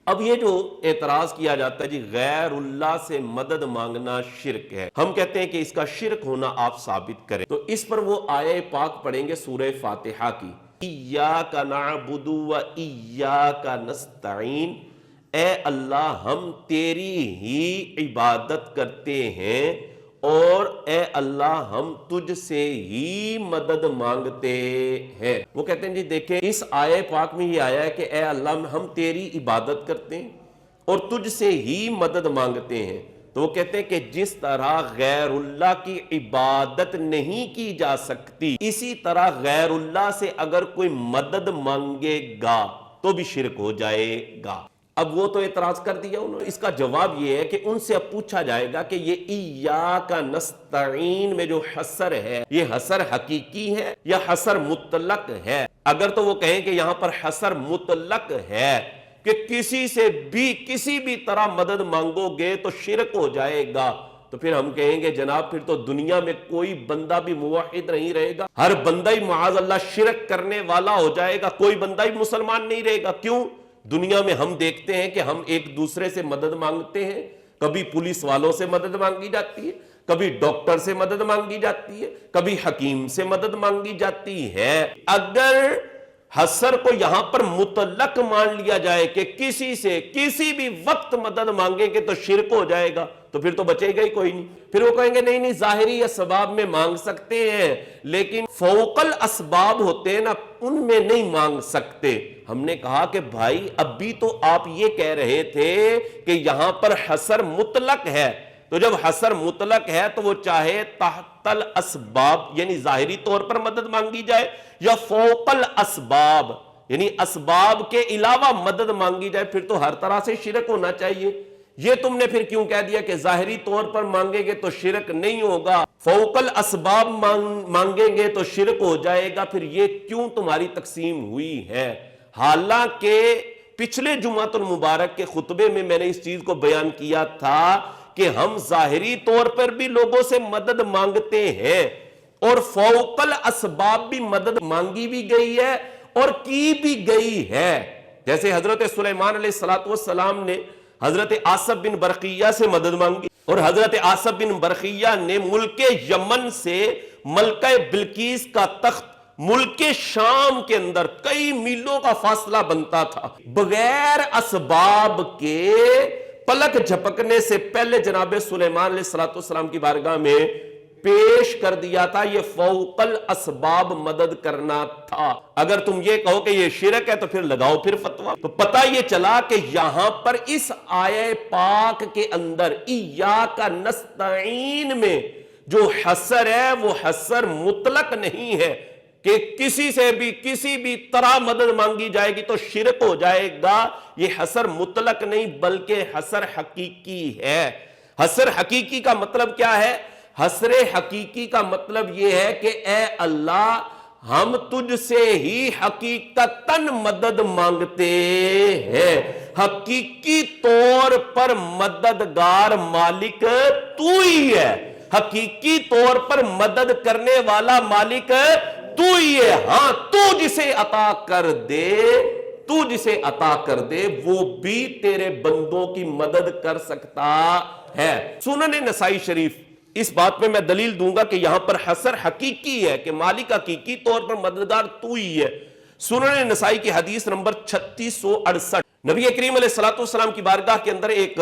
اب یہ جو اعتراض کیا جاتا ہے جی غیر اللہ سے مدد مانگنا شرک ہے، ہم کہتے ہیں کہ اس کا شرک ہونا آپ ثابت کریں، تو اس پر وہ آیہ پاک پڑھیں گے سورہ فاتحہ کی، ایاک نعبد و ایاک نستعین، اے اللہ ہم تیری ہی عبادت کرتے ہیں اور اے اللہ ہم تجھ سے ہی مدد مانگتے ہیں۔ وہ کہتے ہیں جی دیکھیں اس آیہ پاک میں یہ آیا ہے کہ اے اللہ ہم تیری عبادت کرتے ہیں اور تجھ سے ہی مدد مانگتے ہیں، تو وہ کہتے ہیں کہ جس طرح غیر اللہ کی عبادت نہیں کی جا سکتی، اسی طرح غیر اللہ سے اگر کوئی مدد مانگے گا تو بھی شرک ہو جائے گا۔ اب وہ تو اعتراض کر دیا انہوں نے، اس کا جواب یہ ہے کہ ان سے اب پوچھا جائے گا کہ یہ ایاک نستعین میں جو حصر ہے یہ حصر حقیقی ہے یا حصر مطلق ہے؟ اگر تو وہ کہیں کہ یہاں پر حصر مطلق ہے کہ کسی سے بھی کسی بھی طرح مدد مانگو گے تو شرک ہو جائے گا، تو پھر ہم کہیں گے جناب پھر تو دنیا میں کوئی بندہ بھی موحد نہیں رہے گا، ہر بندہ ہی معاذ اللہ شرک کرنے والا ہو جائے گا، کوئی بندہ ہی مسلمان نہیں رہے گا۔ کیوں؟ دنیا میں ہم دیکھتے ہیں کہ ہم ایک دوسرے سے مدد مانگتے ہیں، کبھی پولیس والوں سے مدد مانگی جاتی ہے، کبھی ڈاکٹر سے مدد مانگی جاتی ہے، کبھی حکیم سے مدد مانگی جاتی ہے۔ اگر حصر کو یہاں پر مطلق مان لیا جائے کہ کسی سے کسی بھی وقت مدد مانگیں گے تو شرک ہو جائے گا، تو پھر تو بچے گا ہی کوئی نہیں۔ پھر وہ کہیں گے نہیں ظاہری اسباب میں مانگ سکتے ہیں لیکن فوق الاسباب ہوتے ہیں نا ان میں نہیں مانگ سکتے۔ ہم نے کہا کہ بھائی اب بھی تو آپ یہ کہہ رہے تھے کہ یہاں پر حصر مطلق ہے، تو جب حصر مطلق ہے تو وہ چاہے تحت الاسباب یعنی ظاہری طور پر مدد مانگی جائے یا فوق الاسباب یعنی اسباب کے علاوہ مدد مانگی جائے، پھر تو ہر طرح سے شرک ہونا چاہیے۔ یہ تم نے پھر کیوں کہہ دیا کہ ظاہری طور پر مانگیں گے تو شرک نہیں ہوگا، فوق الاسباب مانگیں گے تو شرک ہو جائے گا؟ پھر یہ کیوں تمہاری تقسیم ہوئی ہے؟ حالانکہ پچھلے جمعۃ المبارک کے خطبے میں میں نے اس چیز کو بیان کیا تھا کہ ہم ظاہری طور پر بھی لوگوں سے مدد مانگتے ہیں اور فوق الاسباب بھی مدد مانگی بھی گئی ہے اور کی بھی گئی ہے۔ جیسے حضرت سلیمان علیہ السلام نے حضرت آصف بن برقیہ سے مدد مانگی اور حضرت آصف بن برقیہ نے ملک یمن سے ملکہ بلقیس کا تخت ملک شام کے اندر کئی میلوں کا فاصلہ بنتا تھا، بغیر اسباب کے پلک جھپکنے سے پہلے جناب سلیمان علیہ السلام کی بارگاہ میں پیش کر دیا تھا۔ یہ فوق الاسباب مدد کرنا تھا۔ اگر تم یہ کہو کہ یہ شرک ہے تو پھر لگاؤ پھر فتویٰ۔ تو پتہ یہ چلا کہ یہاں پر اس آیہ پاک کے اندر ایاک نستعین میں جو حصر ہے وہ حصر مطلق نہیں ہے کہ کسی سے بھی کسی بھی طرح مدد مانگی جائے گی تو شرک ہو جائے گا۔ یہ حصر مطلق نہیں بلکہ حصر حقیقی ہے۔ حصر حقیقی کا مطلب کیا ہے؟ حصر حقیقی کا مطلب یہ ہے کہ اے اللہ ہم تجھ سے ہی حقیقتاً مدد مانگتے ہیں، حقیقی طور پر مددگار مالک تو ہی ہے، حقیقی طور پر مدد کرنے والا مالک تو ہی ہے۔ ہاں تو جسے عطا کر دے، تو جسے عطا کر دے وہ بھی تیرے بندوں کی مدد کر سکتا ہے۔ سنن نسائی شریف اس بات میں دلیل دوں گا کہ یہاں پر حصر حقیقی ہے کہ مالک حقیقی طور پر مددگار تو ہی ہے۔ سنن نسائی کی حدیث نمبر 3668، نبی کریم علیہ السلام کی بارگاہ کے اندر ایک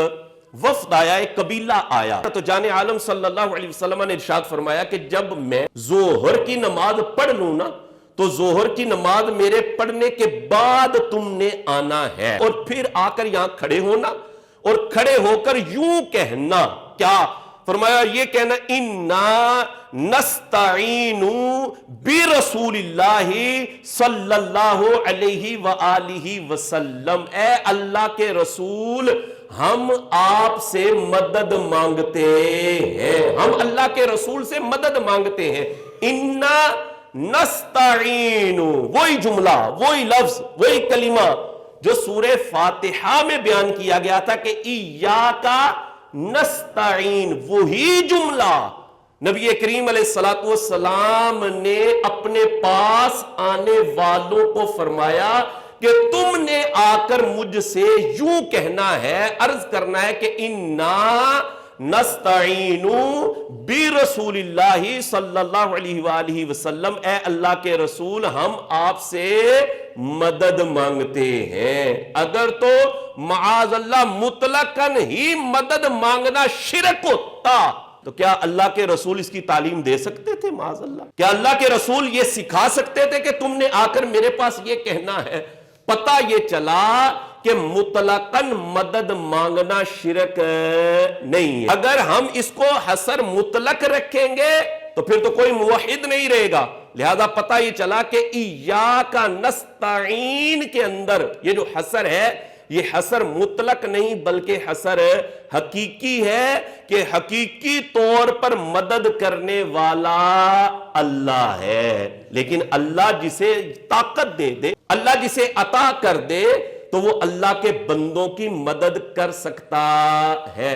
وفد آیا، ایک قبیلہ آیا، تو جان عالم صلی اللہ علیہ وسلم نے ارشاد فرمایا کہ جب میں ظہر کی نماز پڑھ لوں نا تو ظہر کی نماز میرے پڑھنے کے بعد تم نے آنا ہے اور پھر آ کر یہاں کھڑے ہونا اور کھڑے ہو کر یوں کہنا، کیا فرمایا؟ یہ کہنا اِنَّا نَسْتَعِينُ بِرَسُولِ اللَّهِ صلی اللہ علیہ وآلہ وسلم، اے اللہ کے رسول ہم آپ سے مدد مانگتے ہیں، ہم اللہ کے رسول سے مدد مانگتے ہیں۔ اِنَّا نَسْتَعِينُ، وہی جملہ، وہی لفظ، وہی کلمہ جو سورہ فاتحہ میں بیان کیا گیا تھا کہ ایاک نستعین، وہی جملہ نبی کریم علیہ السلام نے اپنے پاس آنے والوں کو فرمایا کہ تم نے آ کر مجھ سے یوں کہنا ہے، عرض کرنا ہے کہ انا نستعین برسول اللہ صلی اللہ علیہ وآلہ وسلم، اے اللہ کے رسول ہم آپ سے مدد مانگتے ہیں۔ اگر تو معاذ اللہ مطلقاً ہی مدد مانگنا شرک ہوتا تو کیا اللہ کے رسول اس کی تعلیم دے سکتے تھے؟ معاذ اللہ، کیا اللہ کے رسول یہ سکھا سکتے تھے کہ تم نے آ کر میرے پاس یہ کہنا ہے؟ پتہ یہ چلا کہ مطلقاً مدد مانگنا شرک نہیں ہے۔ اگر ہم اس کو حصر مطلق رکھیں گے تو پھر تو کوئی موحد نہیں رہے گا۔ لہذا پتہ یہ چلا کہ ایاک نستعین کے اندر یہ جو حصر ہے، یہ حصر مطلق نہیں بلکہ حصر حقیقی ہے کہ حقیقی طور پر مدد کرنے والا اللہ ہے۔ لیکن اللہ جسے طاقت دے دے، اللہ جسے عطا کر دے تو وہ اللہ کے بندوں کی مدد کر سکتا ہے۔